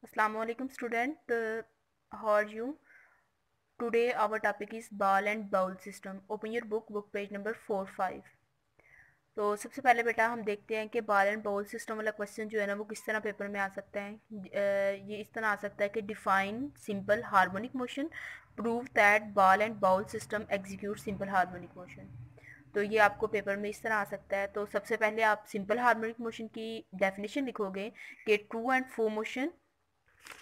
Assalamualaikum student, how are you? Today our topic is ball and bowl system. Open your book page number 4-5. तो सबसे पहले बेटा हम देखते हैं कि बॉल एंड बाउल सिस्टम वाला क्वेश्चन जो है ना वो किस तरह पेपर में आ सकता है। ये इस तरह आ सकता है कि define simple harmonic motion, prove that ball and bowl system execute simple harmonic motion. तो ये आपको पेपर में इस तरह आ सकता है। तो सबसे पहले आप सिंपल हार्मोनिक मोशन की डेफिनेशन लिखोगे कि to and fro motion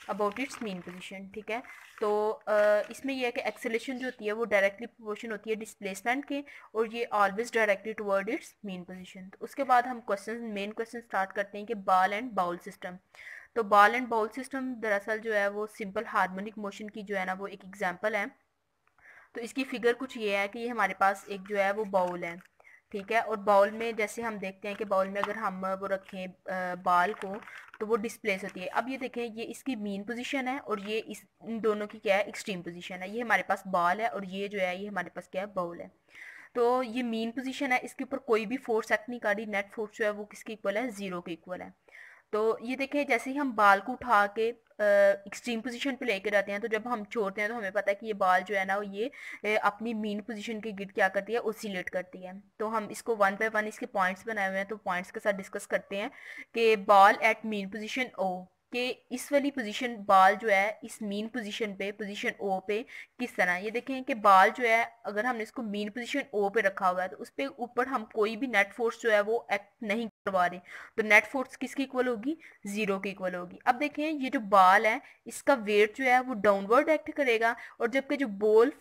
about its mean position. ठीक है, तो इसमें यह है कि एक्सेलेरेशन जो होती है वो डायरेक्टली प्रोपोर्शन होती है डिस्प्लेसमेंट के, और ये always directly toward its mean position. तो उसके बाद हम मेन क्वेश्चन स्टार्ट करते हैं कि बॉल एंड बाउल सिस्टम। तो बॉल एंड बाउल सिस्टम दरअसल जो है वो सिंपल हार्मोनिक मोशन की जो है ना वो एक एग्जाम्पल है। तो इसकी फिगर कुछ ये है कि ये हमारे पास एक जो है वो बाउल है। ठीक है, और बाउल में जैसे हम देखते हैं कि बाउल में अगर हम वो रखें बाल को तो वो डिस्प्लेस होती है। अब ये देखें, ये इसकी मीन पोजीशन है और ये इन दोनों की क्या है, एक्सट्रीम पोजीशन है। ये हमारे पास बाल है और ये जो है ये हमारे पास क्या है, बाउल है। तो ये मीन पोजीशन है, इसके ऊपर कोई भी फोर्स एक्ट नहीं कर रही। नेट फोर्स जो है वो किसके इक्वल है, जीरो के इक्वल है। तो ये देखें, जैसे ही हम बाल को उठा के एक्सट्रीम पोजीशन पे लेकर आते हैं, तो जब हम छोड़ते हैं तो हमें पता है कि ये बाल जो है ना ये अपनी मीन पोजीशन के गिर्द क्या करती है, ओसिलेट करती है। तो हम इसको वन बाय वन इसके पॉइंट्स बनाए हुए हैं, तो पॉइंट्स के साथ डिस्कस करते हैं कि बॉल एट मीन पोजीशन ओ, कि इस वाली पोजीशन बाल जो है इस मीन पोजीशन पे, पोजीशन ओ पे किस तरह। ये देखें कि बाल जो है अगर हमने इसको मीन पोजीशन ओ पे रखा हुआ है तो उस पे ऊपर हम कोई भी नेट फोर्स जो है वो एक्ट नहीं करवा रहे, तो नेट फोर्स किसकी इक्वल होगी, जीरो की इक्वल होगी। अब देखें, ये जो बाल है इसका वेट जो है वो डाउनवर्ड एक्ट करेगा, और जबकि जो बाउल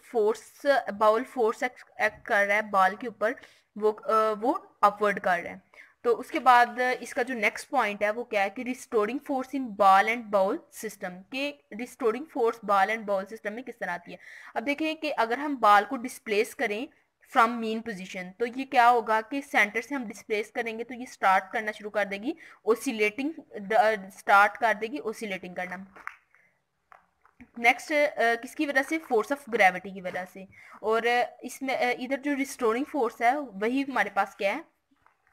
फोर्स एक्ट कर रहा है बाल के ऊपर वो अपवर्ड कर रहा है। तो उसके बाद इसका जो नेक्स्ट पॉइंट है वो क्या है कि restoring force in ball and bowl system, के restoring force ball and bowl system में किस तरह आती है। अब देखें कि अगर हम बाल को डिस्प्लेस करें फ्रॉम मीन पोजीशन, तो ये क्या होगा कि सेंटर से हम डिस्प्लेस करेंगे तो ये स्टार्ट करना शुरू कर देगी ओसिलेटिंग, स्टार्ट कर देगी ओसिलेटिंग करना। नेक्स्ट किसकी वजह से, फोर्स ऑफ ग्रेविटी की वजह से। और इसमें इधर जो रिस्टोरिंग फोर्स है वही हमारे पास क्या है,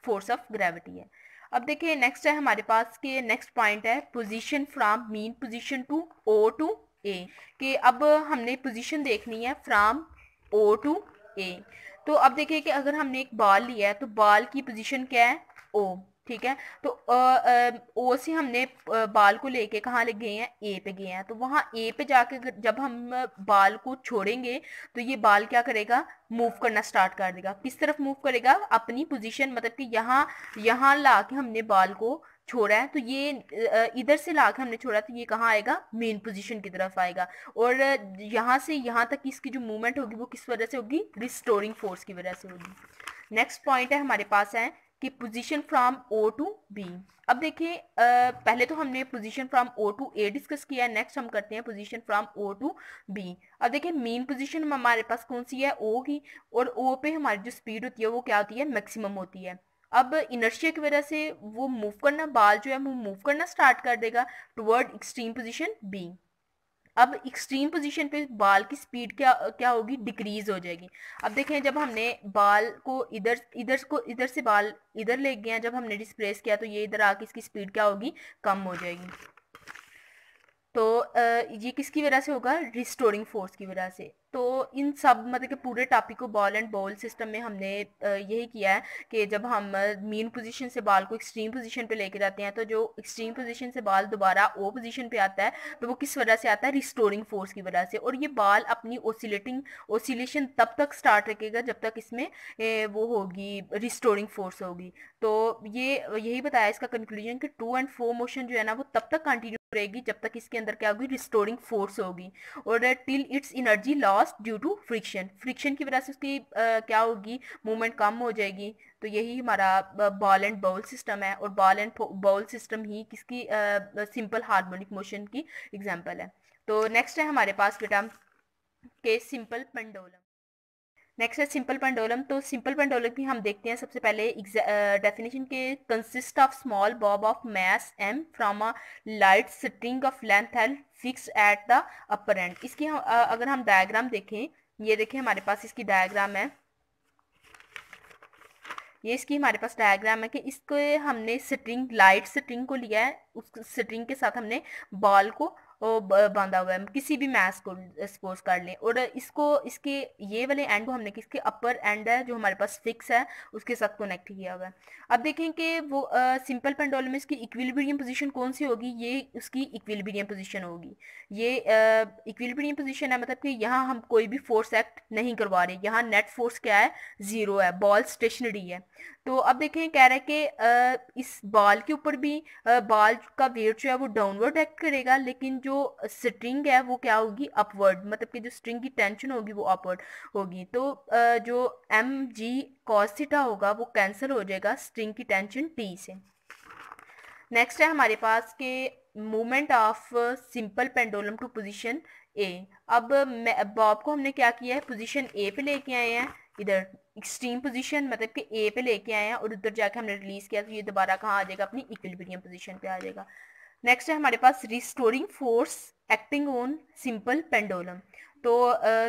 फोर्स ऑफ ग्रेविटी है। अब देखिए नेक्स्ट है हमारे पास के नेक्स्ट पॉइंट है position from mean position to O to A, कि अब हमने पोजीशन देखनी है फ्रॉम ओ टू ए। तो अब देखिए कि अगर हमने एक बॉल लिया है तो बॉल की पोजीशन क्या है, ओ। ठीक है, तो ओ से हमने बाल को लेके कहाँ ले गए हैं, ए पे गए हैं। तो वहां ए पे जाके जब हम बाल को छोड़ेंगे तो ये बाल क्या करेगा, मूव करना स्टार्ट कर देगा। किस तरफ मूव करेगा, अपनी पोजीशन, मतलब कि यहाँ यहाँ ला के हमने बाल को छोड़ा है तो ये इधर से ला के हमने छोड़ा तो ये कहाँ आएगा, मेन पोजीशन की तरफ आएगा। और यहाँ से यहाँ तक इसकी जो मूवमेंट होगी वो किस वजह से होगी, रिस्टोरिंग फोर्स की वजह से होगी। नेक्स्ट पॉइंट है हमारे पास है कि position from O to B. अब देखिए पहले तो हमने position from O to A discuss किया है, नेक्स्ट हम करते हैं position from O to B. अब देखिए मेन पोजीशन हमारे पास कौन सी है, ओ की, और ओ पे हमारी जो स्पीड होती है वो क्या होती है, मैक्सिमम होती है। अब इनर्शिया की वजह से वो मूव करना, बाल जो है वो मूव करना स्टार्ट कर देगा टुवर्ड एक्सट्रीम पोजीशन बी। अब एक्सट्रीम पोजीशन पे बाल की स्पीड क्या क्या होगी, डिक्रीज हो जाएगी। अब देखें, जब हमने बाल को इधर से बाल इधर ले गए हैं, जब हमने डिस्प्लेस किया तो ये इधर आके इसकी स्पीड क्या होगी, कम हो जाएगी। तो ये किसकी वजह से होगा, रिस्टोरिंग फोर्स की वजह से। तो इन सब मतलब के पूरे टॉपिक को बॉल एंड बाउल सिस्टम में हमने यही किया है कि जब हम मीन पोजीशन से बाल को एक्सट्रीम पोजीशन पे लेके जाते हैं तो जो एक्सट्रीम पोजीशन से बाल दोबारा ओ पोजीशन पे आता है तो वो किस वजह से आता है, रिस्टोरिंग फोर्स की वजह से। और ये बाल अपनी ओसिलेशन तब तक स्टार्ट रखेगा जब तक इसमें वो होगी, रिस्टोरिंग फोर्स होगी। तो ये यही बताया इसका कंक्लूजन कि टू एंड फोर मोशन जो है ना वो तब तक कंटिन्यू रहेगी जब तक इसके अंदर क्या होगी, रिस्टोरिंग फोर्स होगी। और till its energy lost due to friction, friction की वजह से उसकी क्या होगी, मूवमेंट कम हो जाएगी। तो यही हमारा बॉल एंड बाउल सिस्टम है, और बॉल एंड बाउल सिस्टम ही किसकी सिंपल हार्मोनिक मोशन की एग्जांपल है। तो नेक्स्ट है हमारे पास बेटा के सिंपल पेंडुलम। नेक्स्ट है सिंपल पेंडुलम। तो सिंपल पेंडुलम की हम देखते हैं सबसे पहले डेफिनेशन के, consist of small Bob of mass m from a light string of length l fix at the upper and. इसकी अगर हम डायग्राम देखें, ये देखें हमारे पास इसकी डायग्राम है। ये इसकी हमारे पास डायग्राम है कि इसको हमने स्ट्रिंग, लाइट स्ट्रिंग को लिया है, उस स्ट्रिंग के साथ हमने बॉल को बांधा हुआ है, किसी भी मैच को सपोज कर लें, और इसको इसके ये वाले एंड को हमने किसके अपर एंड है जो हमारे पास फिक्स है उसके साथ कनेक्ट किया हुआ है। अब देखें कि वो सिंपल पेंडुलम में इसकी इक्विलिब्रियम पोजीशन कौन सी होगी, ये उसकी इक्विलिब्रियम पोजीशन होगी। ये इक्विलिब्रियम पोजीशन है, मतलब कि यहाँ हम कोई भी फोर्स एक्ट नहीं करवा रहे, यहाँ नेट फोर्स क्या है, जीरो है, बॉल स्टेशनरी है। तो अब देखें कह रहा है कि इस बॉल के ऊपर भी बॉल का वेट जो है वो डाउनवर्ड एक्ट करेगा, लेकिन जो स्ट्रिंग है वो क्या होगी, अपवर्ड, मतलब कि जो स्ट्रिंग की टेंशन होगी वो अपवर्ड होगी। तो जो एम जी कॉस थीटा होगा वो कैंसिल हो जाएगा स्ट्रिंग की टेंशन टी से। नेक्स्ट है हमारे पास के movement of simple pendulum to position A. अब बॉब को हमने क्या किया है, पोजीशन ए पे लेके आए हैं, इधर एक्सट्रीम पोजीशन मतलब कि ए पे लेके आए हैं, और उधर जाके हमने रिलीज किया तो ये दोबारा कहाँ आ जाएगा, अपनी इक्विलिब्रियम पोजीशन पे आ जाएगा। नेक्स्ट है हमारे पास restoring force acting on simple pendulum. तो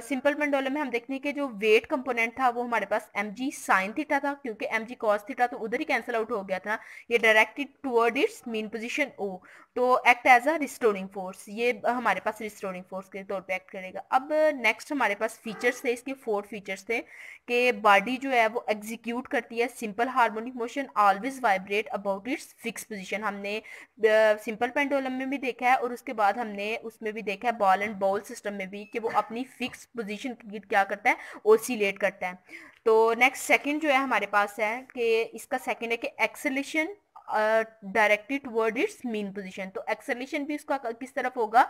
सिंपल पेंडुलम में हम देखते हैं कि जो वेट कंपोनेंट था वो हमारे पास एम जी साइन थीटा था, क्योंकि एम जी कॉस थीटा तो उधर ही कैंसिल आउट हो गया था, ये directed toward its mean position O, तो act as a restoring force, ये हमारे पास रिस्टोरिंग फोर्स के तौर पे एक्ट करेगा। अब नेक्स्ट हमारे पास फीचर्स थे, इसके 4 फीचर्स थे कि बॉडी जो है वो एग्जीक्यूट करती है simple harmonic motion, always vibrate about it's fix position, हमने सिंपल पेंडुलम में भी देखा है और उसके बाद हमने उसमें भी देखा है बॉल एंड बाउल सिस्टम में भी, कि वो अपनी फिक्स पोजीशन क्या करता है, ओसिलेट करता है। तो नेक्स्ट सेकंड जो है हमारे पास है कि इसका सेकंड है कि acceleration directed toward its mean position, तो एक्सेलेरेशन भी उसका किस तरफ होगा,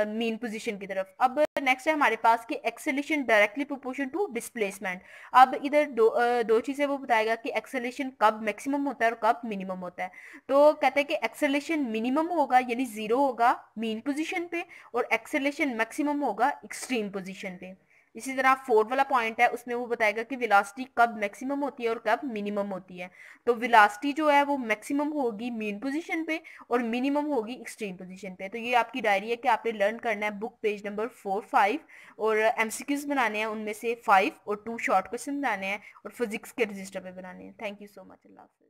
मीन पोजीशन की तरफ। अब नेक्स्ट है हमारे पास कि acceleration directly proportion to displacement. अब इधर दो चीजें वो बताएगा कि एक्सेलेरेशन कब मैक्सिमम होता है और कब मिनिमम होता है। तो कहते हैं कि एक्सेलेरेशन मिनिमम होगा यानी जीरो होगा मीन पोजीशन पे, और एक्सेलेरेशन मैक्सिमम होगा एक्सट्रीम पोजीशन पे। इसी तरह 4 वाला पॉइंट है उसमें वो बताएगा कि वेलोसिटी कब मैक्सिमम होती है और कब मिनिमम होती है। तो वेलोसिटी जो है वो मैक्सिमम होगी मीन पोजीशन पे और मिनिमम होगी एक्सट्रीम पोजीशन पे। तो ये आपकी डायरी है कि आपने लर्न करना है बुक पेज नंबर 4-5, और एमसीक्यूज बनाने हैं, उनमें से 5 और 2 शॉर्ट क्वेश्चन बनाने हैं और फिजिक्स के रजिस्टर पे बनाने हैं। Thank you so much. अल्लाह हाफिज़।